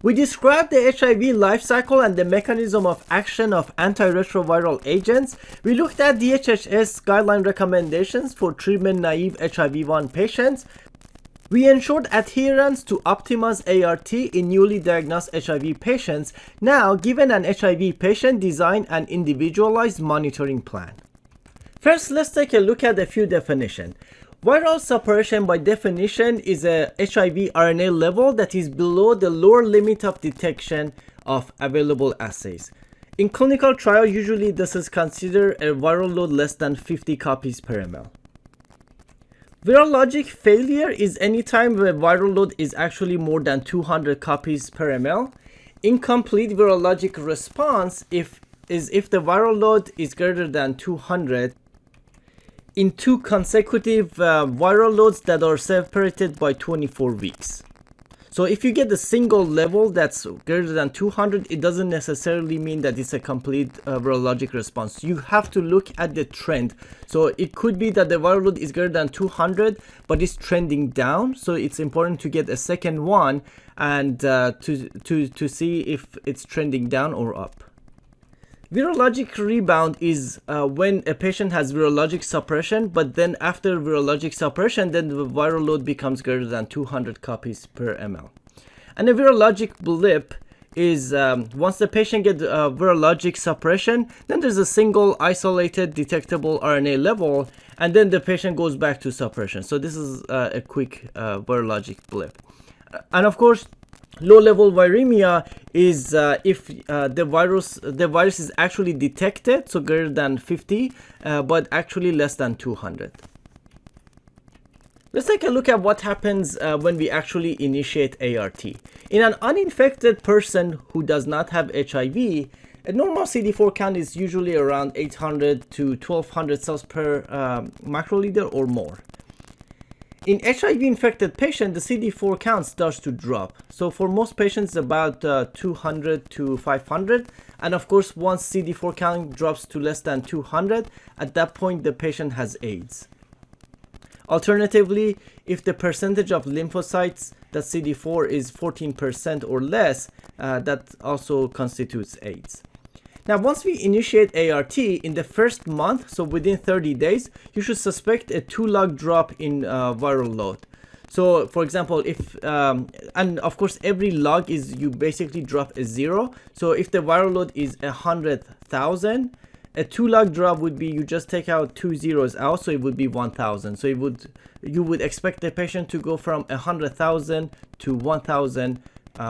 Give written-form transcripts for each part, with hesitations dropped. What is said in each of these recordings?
We described the HIV life cycle and the mechanism of action of antiretroviral agents. We looked at DHHS guideline recommendations for treatment-naive HIV-1 patients. We ensured adherence to optimized ART in newly diagnosed HIV patients. Now, given an HIV patient, design an individualized monitoring plan. First, let's take a look at a few definitions. Viral suppression by definition is a HIV RNA level that is below the lower limit of detection of available assays. In clinical trial, usually this is considered a viral load less than 50 copies per ml. Virologic failure is any time the viral load is actually more than 200 copies per ml. Incomplete virologic response is if the viral load is greater than 200 in two consecutive viral loads that are separated by 24 weeks. So if you get a single level that's greater than 200, it doesn't necessarily mean that it's a complete virologic response. You have to look at the trend. So it could be that the viral load is greater than 200, but it's trending down. So it's important to get a second one and to see if it's trending down or up. Virologic rebound is when a patient has virologic suppression, but then after virologic suppression, then the viral load becomes greater than 200 copies per ml. And a virologic blip is once the patient gets virologic suppression, then there's a single isolated detectable RNA level, and then the patient goes back to suppression. So this is a quick virologic blip. And of course, low-level viremia is if the virus is actually detected, so greater than 50, but actually less than 200. Let's take a look at what happens when we actually initiate ART. In an uninfected person who does not have HIV, a normal CD4 count is usually around 800 to 1200 cells per microliter or more. In HIV-infected patients, the CD4 count starts to drop. So for most patients, about 200 to 500. And of course, once CD4 count drops to less than 200, at that point, the patient has AIDS. Alternatively, if the percentage of lymphocytes that CD4 is 14% or less, that also constitutes AIDS. Now, once we initiate ART in the first month, so within 30 days, you should suspect a 2-log drop in viral load. So, for example, if, and of course, every log is you basically drop a 0. So if the viral load is 100,000, a 2-log drop would be you just take out 2 zeros out, so it would be 1,000. So you would expect the patient to go from 100,000 to 1,000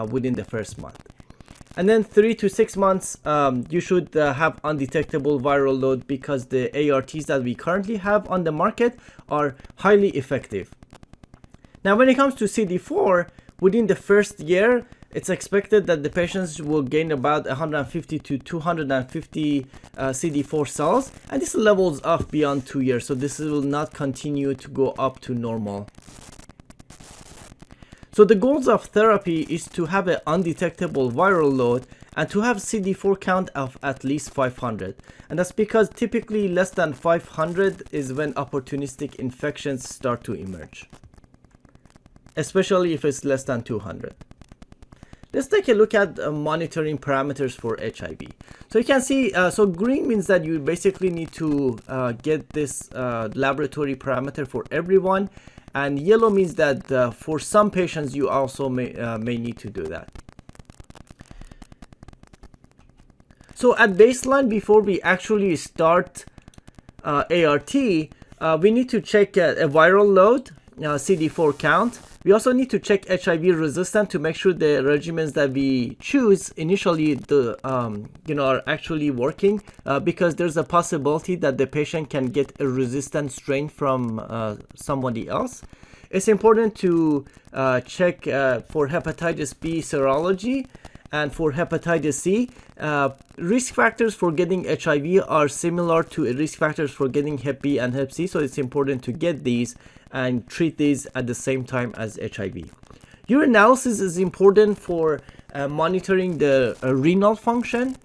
within the first month. And then 3 to 6 months, you should have undetectable viral load because the ARTs that we currently have on the market are highly effective. Now, when it comes to CD4, within the first year, it's expected that the patients will gain about 150 to 250 CD4 cells, and this levels off beyond 2 years, so this will not continue to go up to normal. So the goals of therapy is to have an undetectable viral load and to have CD4 count of at least 500. And that's because typically less than 500 is when opportunistic infections start to emerge, especially if it's less than 200. Let's take a look at monitoring parameters for HIV. So you can see, so green means that you basically need to get this laboratory parameter for everyone. And yellow means that for some patients, you also may need to do that. So at baseline, before we actually start ART, we need to check a viral load, CD4 count. We also need to check HIV resistance to make sure the regimens that we choose initially are actually working, because there's a possibility that the patient can get a resistant strain from somebody else. It's important to check for hepatitis B serology and for hepatitis C. Risk factors for getting HIV are similar to risk factors for getting Hep B and Hep C, so it's important to get these and treat these at the same time as HIV. Urinalysis is important for monitoring the renal function.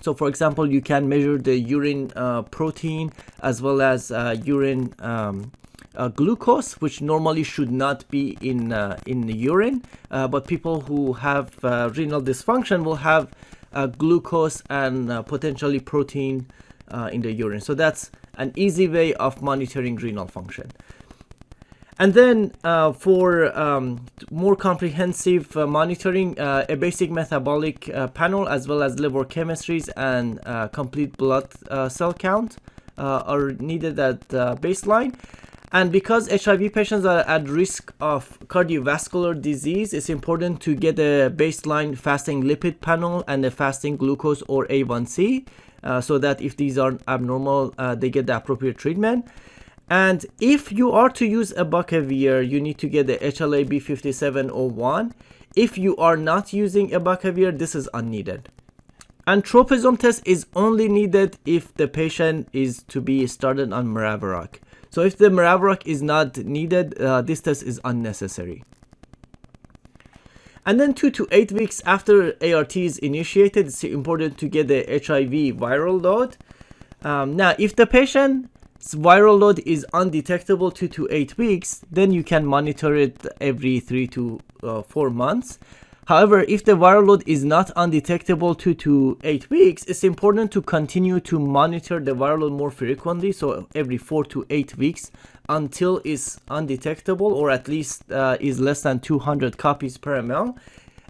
So for example, you can measure the urine protein as well as urine glucose, which normally should not be in the urine, but people who have renal dysfunction will have glucose and potentially protein in the urine. So that's an easy way of monitoring renal function. And then for more comprehensive monitoring, a basic metabolic panel as well as liver chemistries and complete blood cell count are needed at baseline. And because HIV patients are at risk of cardiovascular disease, it's important to get a baseline fasting lipid panel and a fasting glucose or A1C so that if these are abnormal, they get the appropriate treatment. And if you are to use abacavir, you need to get the HLA-B5701. If you are not using abacavir, this is unneeded. And tropism test is only needed if the patient is to be started on Maraviroc. So if the Maraviroc is not needed, this test is unnecessary. And then 2 to 8 weeks after ART is initiated, it's important to get the HIV viral load. Now, if the patient's viral load is undetectable 2 to 8 weeks, then you can monitor it every 3 to 4 months. However, if the viral load is not undetectable 2 to 8 weeks, it's important to continue to monitor the viral load more frequently, so every 4 to 8 weeks until it's undetectable or at least is less than 200 copies per ml,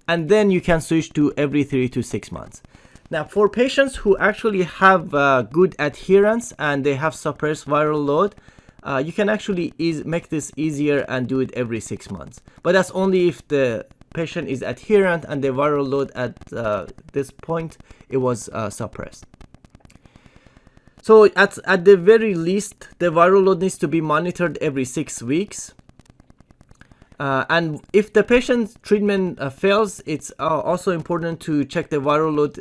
and then you can switch to every 3 to 6 months. Now, for patients who actually have good adherence and they have suppressed viral load, you can actually make this easier and do it every 6 months. But that's only if the patient is adherent and the viral load at this point it was suppressed. So at the very least, the viral load needs to be monitored every 6 weeks. And if the patient's treatment fails, it's also important to check the viral load,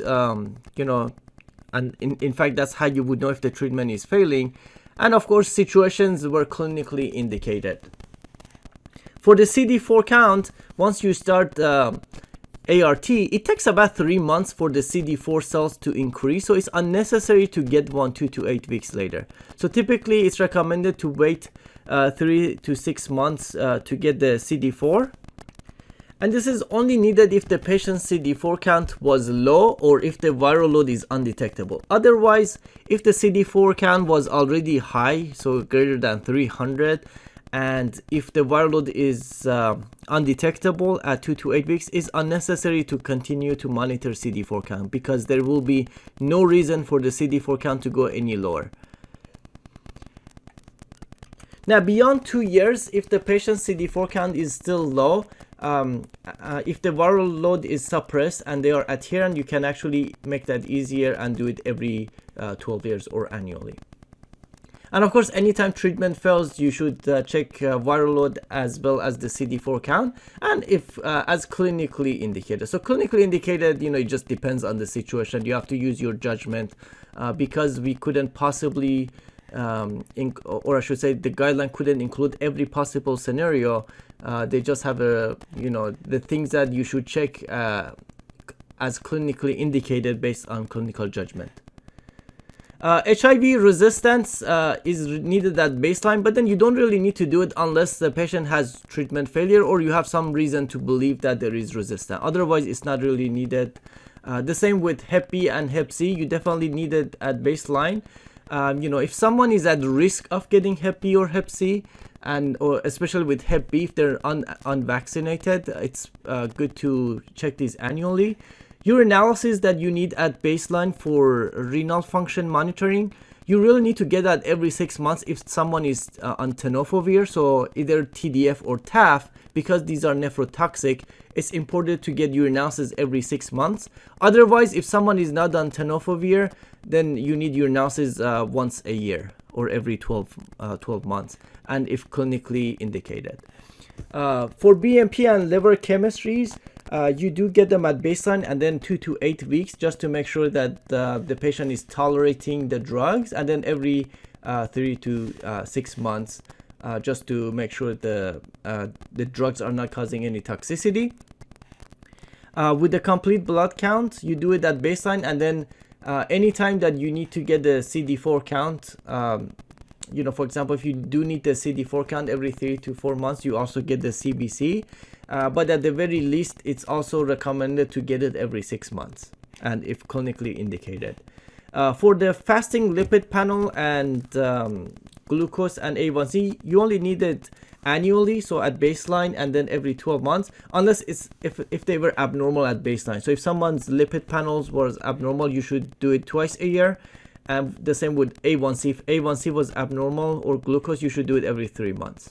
and in fact, that's how you would know if the treatment is failing. And of course, situations were clinically indicated. For the CD4 count, once you start ART, it takes about 3 months for the CD4 cells to increase, so it's unnecessary to get one 2 to 8 weeks later. So typically, it's recommended to wait 3 to 6 months to get the CD4. And this is only needed if the patient's CD4 count was low or if the viral load is undetectable. Otherwise, if the CD4 count was already high, so greater than 300, and if the viral load is undetectable at 2 to 8 weeks, it's unnecessary to continue to monitor CD4 count because there will be no reason for the CD4 count to go any lower. Now, beyond 2 years, if the patient's CD4 count is still low, if the viral load is suppressed and they are adherent, you can actually make that easier and do it every 12 years or annually. And of course, anytime treatment fails, you should check viral load as well as the CD4 count, and if as clinically indicated. So clinically indicated, it just depends on the situation. You have to use your judgment because we couldn't possibly, or I should say, the guideline couldn't include every possible scenario. They just have the things that you should check as clinically indicated based on clinical judgment. HIV resistance is needed at baseline, but then you don't really need to do it unless the patient has treatment failure or you have some reason to believe that there is resistance. Otherwise, it's not really needed. The same with Hep B and Hep C, you definitely need it at baseline. If someone is at risk of getting Hep B or Hep C, or especially with Hep B, if they're unvaccinated, it's good to check these annually. Urinalysis that you need at baseline for renal function monitoring, you really need to get that every 6 months if someone is on tenofovir, so either TDF or TAF, because these are nephrotoxic. It's important to get urinalysis every 6 months. Otherwise, if someone is not on tenofovir, then you need urinalysis once a year or every 12 months, and if clinically indicated. For BMP and liver chemistries, you do get them at baseline and then 2 to 8 weeks just to make sure that the patient is tolerating the drugs, and then every 3 to 6 months just to make sure the drugs are not causing any toxicity. With the complete blood count, you do it at baseline, and then anytime that you need to get the CD4 count you know, for example, if you do need the CD4 count every 3 to 4 months, you also get the CBC. But at the very least, it's also recommended to get it every 6 months, and if clinically indicated. For the fasting lipid panel and glucose and A1C, you only need it annually, so at baseline, and then every 12 months, unless it's if they were abnormal at baseline. So if someone's lipid panels was abnormal, you should do it twice a year. And the same with A1C. If A1C was abnormal or glucose, you should do it every 3 months.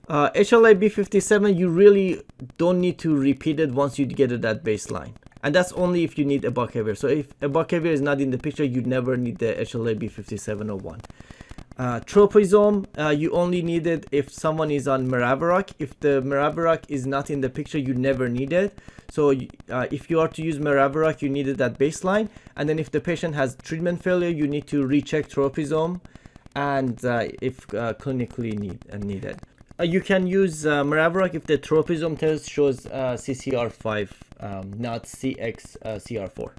HLA-B57, you really don't need to repeat it once you get it at baseline. And that's only if you need abacavir. So if abacavir is not in the picture, you never need the HLA-B5701. Tropisome, you only need it if someone is on Maraviroc. If the Maraviroc is not in the picture, you never need it. So if you are to use Maraviroc, you need it at baseline. And then if the patient has treatment failure, you need to recheck tropisome, and if clinically needed. You can use Maraviroc if the tropisome test shows CCR5, not CXCR4.